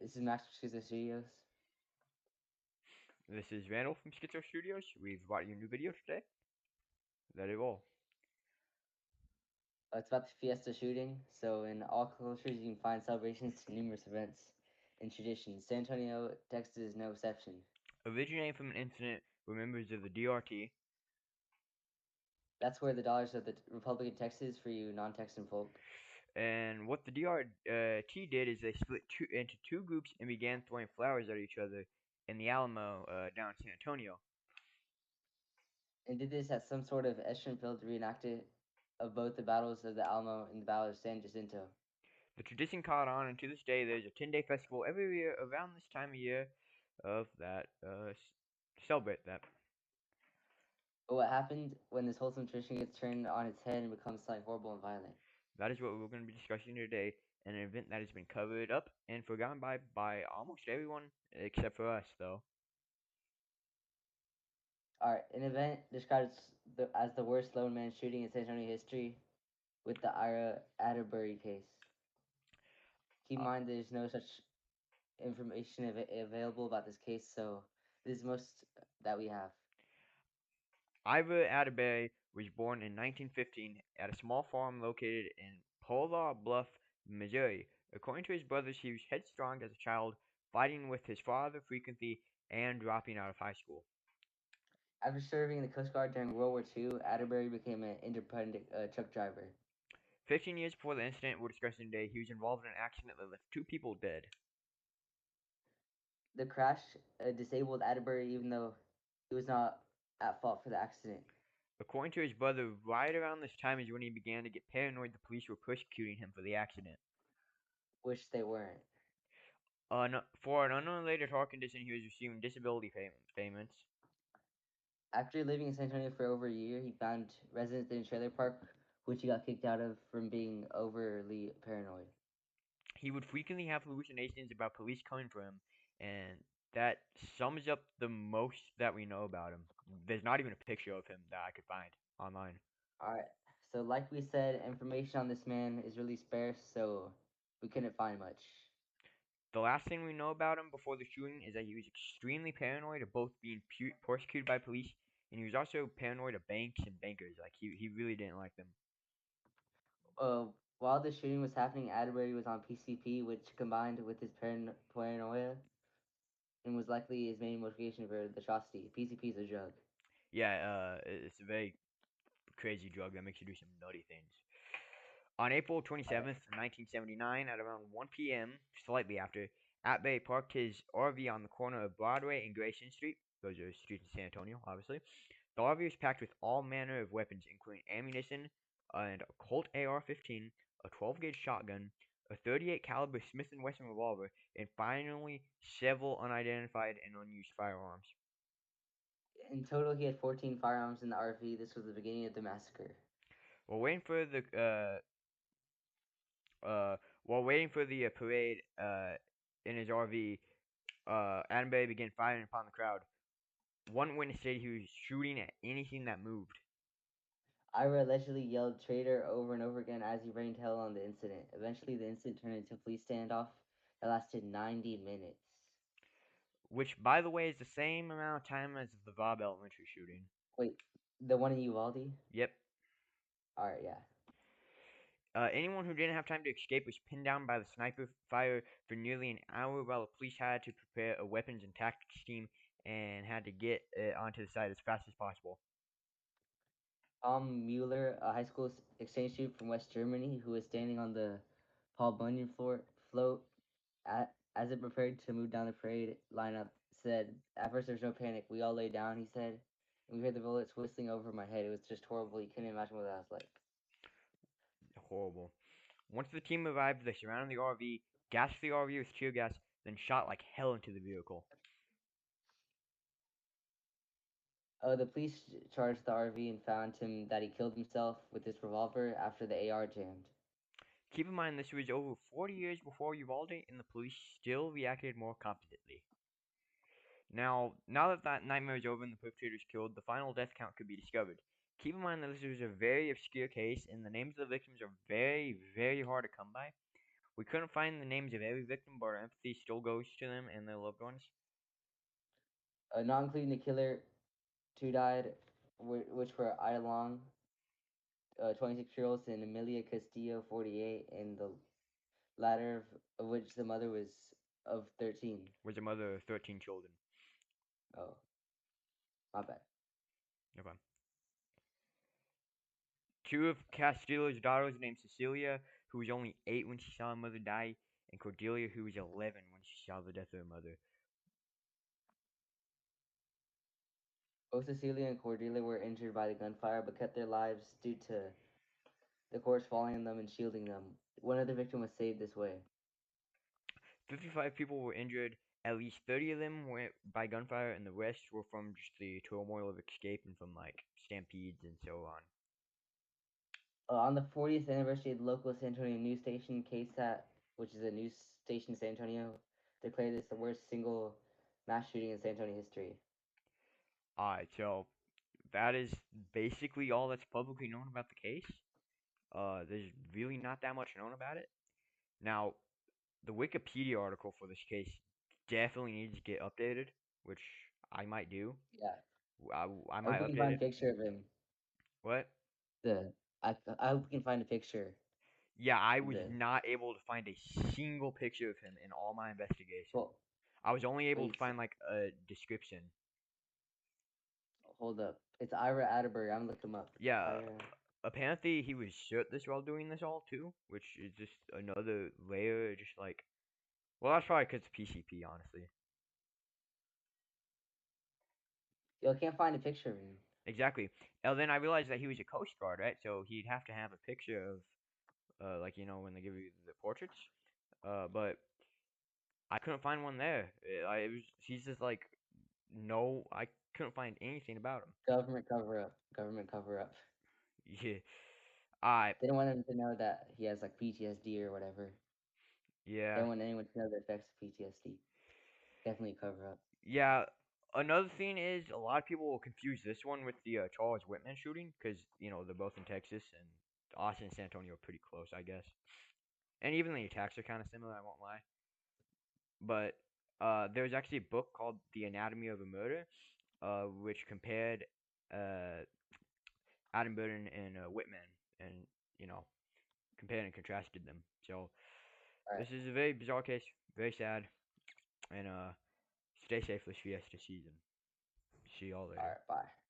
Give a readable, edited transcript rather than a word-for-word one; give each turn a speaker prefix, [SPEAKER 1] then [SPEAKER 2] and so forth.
[SPEAKER 1] This is Max from Fiesta Studios.
[SPEAKER 2] This is Randall from Schizo Studios. We've brought you a new video today. Let it roll.
[SPEAKER 1] It's about the Fiesta Shooting. So, in all cultures, you can find celebrations to numerous events and traditions. San Antonio, Texas is no exception.
[SPEAKER 2] Originating from an incident where members of the DRT,
[SPEAKER 1] That's where the dollars of the Republic of Texas for you non-Texan folk.
[SPEAKER 2] and what the DRT did is they split into two groups and began throwing flowers at each other in the Alamo down in San Antonio.
[SPEAKER 1] And did this at some sort of Eschenfield reenacted of both the battles of the Alamo and the Battle of San Jacinto.
[SPEAKER 2] The tradition caught on, and to this day, there's a 10-day festival every year around this time of year of that to celebrate that.
[SPEAKER 1] But what happened when this wholesome tradition gets turned on its head and becomes something horrible and violent?
[SPEAKER 2] That is what we're going to be discussing today. An event that has been covered up and forgotten by almost everyone except for us, though.
[SPEAKER 1] All right, an event described as the worst lone man shooting in San Antonio history with the Ira Atterbury case. Keep in
[SPEAKER 2] Uh,
[SPEAKER 1] mind there's no such information available about this case, so this is most that we have.
[SPEAKER 2] Ivor Atterbury was born in 1915 at a small farm located in Polar Bluff, Missouri. According to his brothers, he was headstrong as a child, fighting with his father frequently and dropping out of high school.
[SPEAKER 1] After serving in the Coast Guard during World War II, Atterbury became an independent truck driver.
[SPEAKER 2] 15 years before the incident we're discussing today, he was involved in an accident that left two people dead.
[SPEAKER 1] The crash disabled Atterbury even though he was not at fault for the accident.
[SPEAKER 2] According to his brother, right around this time is when he began to get paranoid the police were persecuting him for the accident.
[SPEAKER 1] Which they weren't.
[SPEAKER 2] For an unrelated heart condition, he was receiving disability payments.
[SPEAKER 1] After living in San Antonio for over a year, he found residence in a trailer park, which he got kicked out of from being overly paranoid.
[SPEAKER 2] He would frequently have hallucinations about police coming for him, and that sums up the most that we know about him. There's not even a picture of him that I could find online.
[SPEAKER 1] All right. So, like we said, information on this man is really sparse, so we couldn't find much.
[SPEAKER 2] The last thing we know about him before the shooting is that he was extremely paranoid of both being persecuted by police, and he was also paranoid of banks and bankers. Like, he really didn't like them.
[SPEAKER 1] While the shooting was happening, Atterbury was on PCP, which combined with his paranoia and was likely his main motivation for the atrocity. PCP is a drug.
[SPEAKER 2] Yeah, it's a very crazy drug that makes you do some nutty things. On April
[SPEAKER 1] All right.
[SPEAKER 2] 27th, 1979, at around 1 p.m., slightly after, Atbay parked his RV on the corner of Broadway and Grayson Street. Those are streets in San Antonio, obviously. The RV was packed with all manner of weapons, including ammunition and a Colt AR-15, a 12-gauge shotgun, a 38 caliber Smith & Wesson revolver, and finally several unidentified and unused firearms.
[SPEAKER 1] In total, he had 14 firearms in the RV. This was the beginning of the massacre.
[SPEAKER 2] While waiting for the while waiting for the parade in his RV, Attenborough began firing upon the crowd. One witness said he was shooting at anything that moved,
[SPEAKER 1] Ira allegedly yelled traitor over and over again as he rained hell on the incident. Eventually, the incident turned into a police standoff that lasted 90 minutes.
[SPEAKER 2] which, by the way, is the same amount of time as the Bob Elementary shooting.
[SPEAKER 1] Wait, the one in Uvalde?
[SPEAKER 2] Yep.
[SPEAKER 1] All right, yeah.
[SPEAKER 2] Anyone who didn't have time to escape was pinned down by the sniper fire for nearly an hour while the police had to prepare a weapons and tactics team and had to get onto the site as fast as possible.
[SPEAKER 1] Tom Mueller, a high school exchange student from West Germany, who was standing on the Paul Bunyan float as it prepared to move down the parade lineup, said, "At first, there was no panic. We all lay down," he said, "and we heard the bullets whistling over my head. It was just horrible. You couldn't imagine what that was like."
[SPEAKER 2] Horrible. Once the team arrived, they surrounded the RV, gassed the RV with tear gas, then shot like hell into the vehicle.
[SPEAKER 1] The police charged the RV and found him that he killed himself with his revolver after the AR jammed.
[SPEAKER 2] Keep in mind this was over 40 years before Uvalde, and the police still reacted more competently. Now that that nightmare is over and the perpetrators killed, the final death count could be discovered. Keep in mind that this was a very obscure case, and the names of the victims are very, very hard to come by. We couldn't find the names of every victim, but our empathy still goes to them and their loved ones.
[SPEAKER 1] Not including the killer, two died, which were Ida Long, 26-year-olds, and Amelia Castillo, 48, and the latter of which the mother was of 13.
[SPEAKER 2] Was a mother of 13 children.
[SPEAKER 1] Oh, my bad.
[SPEAKER 2] Okay. Two of Castillo's daughters named Cecilia, who was only 8 when she saw her mother die, and Cordelia, who was 11 when she saw the death of her mother.
[SPEAKER 1] Both Cecilia and Cordelia were injured by the gunfire, but kept their lives due to the corpse falling on them and shielding them. One of the victims was saved this way.
[SPEAKER 2] 55 people were injured. At least 30 of them went by gunfire, and the rest were from just the turmoil of escaping from like stampedes and so on.
[SPEAKER 1] On the 40th anniversary of the local San Antonio news station, KSAT, which is a news station in San Antonio, declared this the worst single mass shooting in San Antonio history.
[SPEAKER 2] Alright, so that is basically all that's publicly known about the case. There's really not that much known about it. Now, the Wikipedia article for this case definitely needs to get updated, which I might do.
[SPEAKER 1] Yeah,
[SPEAKER 2] I
[SPEAKER 1] I hope
[SPEAKER 2] might
[SPEAKER 1] we can
[SPEAKER 2] update
[SPEAKER 1] find a
[SPEAKER 2] it.
[SPEAKER 1] picture of him.
[SPEAKER 2] What?
[SPEAKER 1] The I hope we can find a picture.
[SPEAKER 2] Yeah, I was
[SPEAKER 1] The
[SPEAKER 2] not able to find a single picture of him in all my investigation.
[SPEAKER 1] well,
[SPEAKER 2] I was only able to
[SPEAKER 1] wait,
[SPEAKER 2] find like a description.
[SPEAKER 1] hold up. It's Ira Atterbury. I'm looking him up.
[SPEAKER 2] Yeah,
[SPEAKER 1] Ira.
[SPEAKER 2] apparently he was shirtless while doing this all too, which is just another layer. Just like, well, that's probably because it's PCP, honestly.
[SPEAKER 1] Yo, I can't find a picture of him.
[SPEAKER 2] Exactly. And then I realized that he was a Coast Guard, right? So he'd have to have a picture of, like when they give you the portraits. But I couldn't find one there. He's just like, no, I couldn't find anything about him.
[SPEAKER 1] Government cover up. Government cover up.
[SPEAKER 2] Yeah. I
[SPEAKER 1] They don't want them to know that he has like PTSD or whatever. They
[SPEAKER 2] yeah.
[SPEAKER 1] don't want anyone to know the effects of PTSD. Definitely cover up.
[SPEAKER 2] Yeah. Another thing is a lot of people will confuse this one with the Charles Whitman shooting because they're both in Texas and Austin and San Antonio are pretty close, I guess. And even the attacks are kind of similar. I won't lie. But there's actually a book called The Anatomy of a Murder, which compared uh, Adam Burden and Whitman, and you know compared and contrasted them. So
[SPEAKER 1] All right.
[SPEAKER 2] this is a very bizarre case, very sad, and stay safe this Fiesta season. See y'all
[SPEAKER 1] All
[SPEAKER 2] later.
[SPEAKER 1] right. Bye.